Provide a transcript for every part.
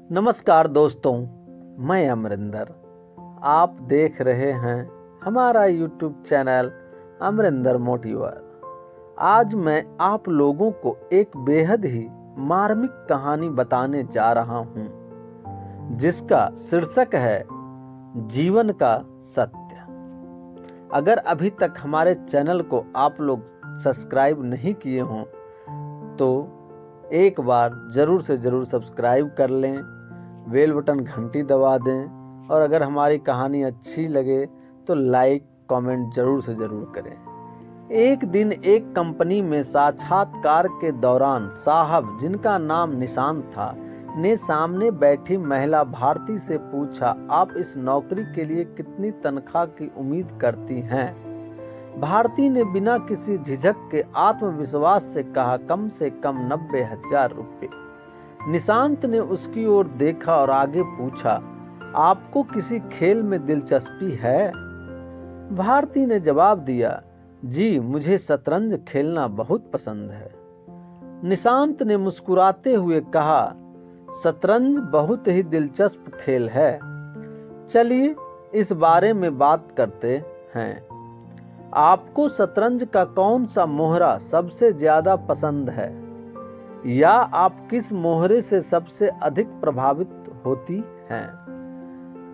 नमस्कार दोस्तों, मैं अमरिंदर। आप देख रहे हैं हमारा यूट्यूब चैनल अमरिंदर मोटिवर। आज मैं आप लोगों को एक बेहद ही मार्मिक कहानी बताने जा रहा हूं, जिसका शीर्षक है जीवन का सत्य। अगर अभी तक हमारे चैनल को आप लोग सब्सक्राइब नहीं किए हों तो एक बार ज़रूर से ज़रूर सब्सक्राइब कर लें, बेल बटन घंटी दबा दें और अगर हमारी कहानी अच्छी लगे तो लाइक कमेंट ज़रूर से ज़रूर करें। एक दिन एक कंपनी में साक्षात्कार के दौरान साहब, जिनका नाम निशांत था, ने सामने बैठी महिला भारती से पूछा, आप इस नौकरी के लिए कितनी तनख्वाह की उम्मीद करती हैं? भारती ने बिना किसी झिझक के आत्मविश्वास से कहा, कम से कम 90,000 रुपये। निशांत ने उसकी ओर देखा और आगे पूछा, आपको किसी खेल में दिलचस्पी है? भारती ने जवाब दिया, जी मुझे शतरंज खेलना बहुत पसंद है। निशांत ने मुस्कुराते हुए कहा, शतरंज बहुत ही दिलचस्प खेल है, चलिए इस बारे में बात करते हैं। आपको शतरंज का कौन सा मोहरा सबसे ज्यादा पसंद है, या आप किस मोहरे से सबसे अधिक प्रभावित होती हैं?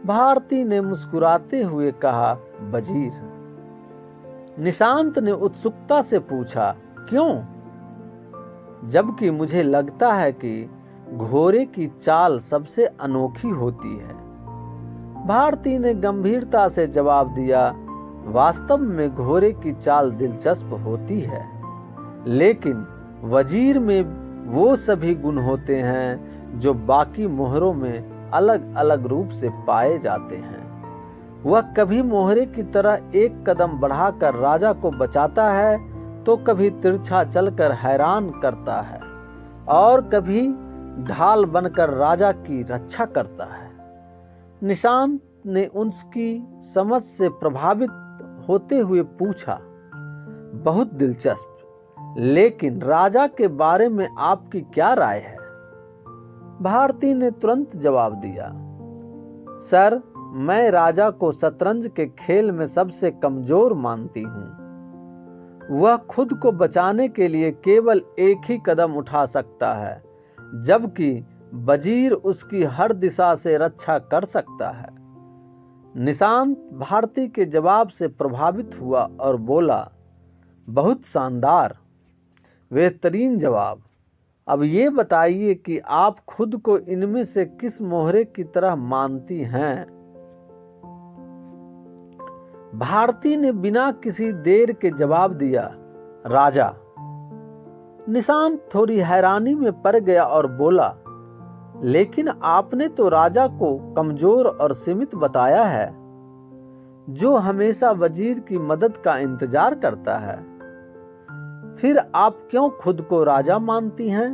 भारती ने मुस्कुराते हुए कहा, वजीर। निशांत ने उत्सुकता से पूछा, क्यों? जबकि मुझे लगता है कि घोड़े की चाल सबसे अनोखी होती है। भारती ने गंभीरता से जवाब दिया, वास्तव में घोड़े की चाल दिलचस्प होती है, लेकिन वजीर में वो सभी गुण होते हैं जो बाकी मोहरों में अलग अलग रूप से पाए जाते हैं। वह कभी मोहरे की तरह एक कदम बढ़ाकर राजा को बचाता है तो कभी तिरछा चलकर हैरान करता है और कभी ढाल बनकर राजा की रक्षा करता है। निशांत ने उसकी समझ से प्रभावित होते हुए पूछा, बहुत दिलचस्प, लेकिन राजा के बारे में आपकी क्या राय है? भारती ने तुरंत जवाब दिया, सर मैं राजा को शतरंज के खेल में सबसे कमजोर मानती हूं। वह खुद को बचाने के लिए केवल एक ही कदम उठा सकता है, जबकि वजीर उसकी हर दिशा से रक्षा कर सकता है। निशांत भारती के जवाब से प्रभावित हुआ और बोला, बहुत शानदार, बेहतरीन जवाब। अब ये बताइए कि आप खुद को इनमें से किस मोहरे की तरह मानती हैं? भारती ने बिना किसी देर के जवाब दिया, राजा। निशांत थोड़ी हैरानी में पड़ गया और बोला, लेकिन आपने तो राजा को कमजोर और सीमित बताया है, जो हमेशा वजीर की मदद का इंतजार करता है। फिर आप क्यों खुद को राजा मानती हैं?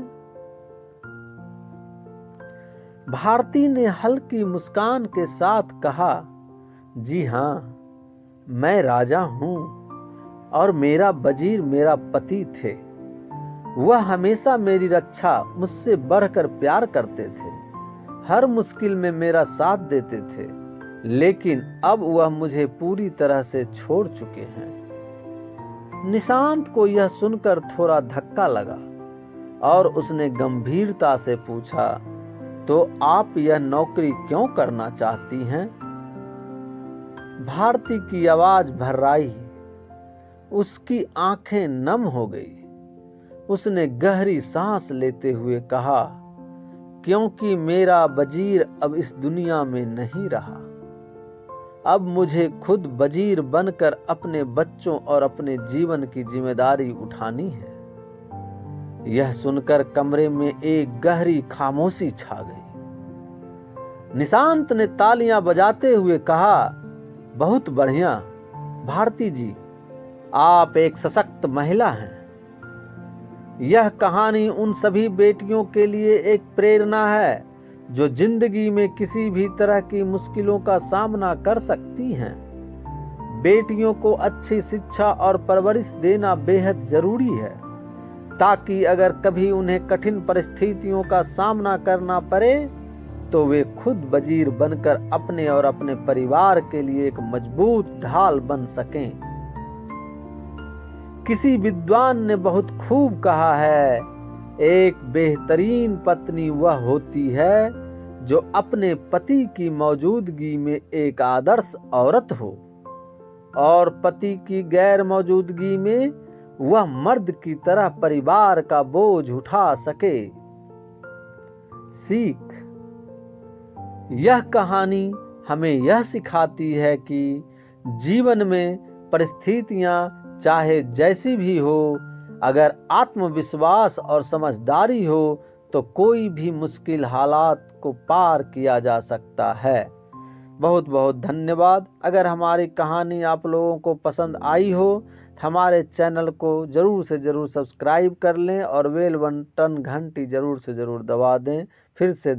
भारती ने हल्की मुस्कान के साथ कहा, जी हां, मैं राजा हूं और मेरा वजीर मेरा पति थे। वह हमेशा मेरी रक्षा, मुझसे बढ़कर प्यार करते थे, हर मुश्किल में मेरा साथ देते थे, लेकिन अब वह मुझे पूरी तरह से छोड़ चुके हैं। निशांत को यह सुनकर थोड़ा धक्का लगा और उसने गंभीरता से पूछा, तो आप यह नौकरी क्यों करना चाहती हैं? भारती की आवाज भर्राई, उसकी आंखें नम हो गई। उसने गहरी सांस लेते हुए कहा, क्योंकि मेरा वजीर अब इस दुनिया में नहीं रहा। अब मुझे खुद वजीर बनकर अपने बच्चों और अपने जीवन की जिम्मेदारी उठानी है। यह सुनकर कमरे में एक गहरी खामोशी छा गई। निशांत ने तालियां बजाते हुए कहा, बहुत बढ़िया भारती जी, आप एक सशक्त महिला हैं। यह कहानी उन सभी बेटियों के लिए एक प्रेरणा है जो जिंदगी में किसी भी तरह की मुश्किलों का सामना कर सकती हैं। बेटियों को अच्छी शिक्षा और परवरिश देना बेहद जरूरी है, ताकि अगर कभी उन्हें कठिन परिस्थितियों का सामना करना पड़े तो वे खुद वजीर बनकर अपने और अपने परिवार के लिए एक मजबूत ढाल बन सकें। किसी विद्वान ने बहुत खूब कहा है, एक बेहतरीन पत्नी वह होती है जो अपने पति की मौजूदगी में एक आदर्श औरत हो और पति की गैर मौजूदगी में वह मर्द की तरह परिवार का बोझ उठा सके। सीख, यह कहानी हमें यह सिखाती है कि जीवन में परिस्थितियां चाहे जैसी भी हो, अगर आत्मविश्वास और समझदारी हो तो कोई भी मुश्किल हालात को पार किया जा सकता है। बहुत बहुत धन्यवाद। अगर हमारी कहानी आप लोगों को पसंद आई हो तो हमारे चैनल को ज़रूर से ज़रूर सब्सक्राइब कर लें और बेल बटन घंटी ज़रूर से ज़रूर दबा दें। फिर से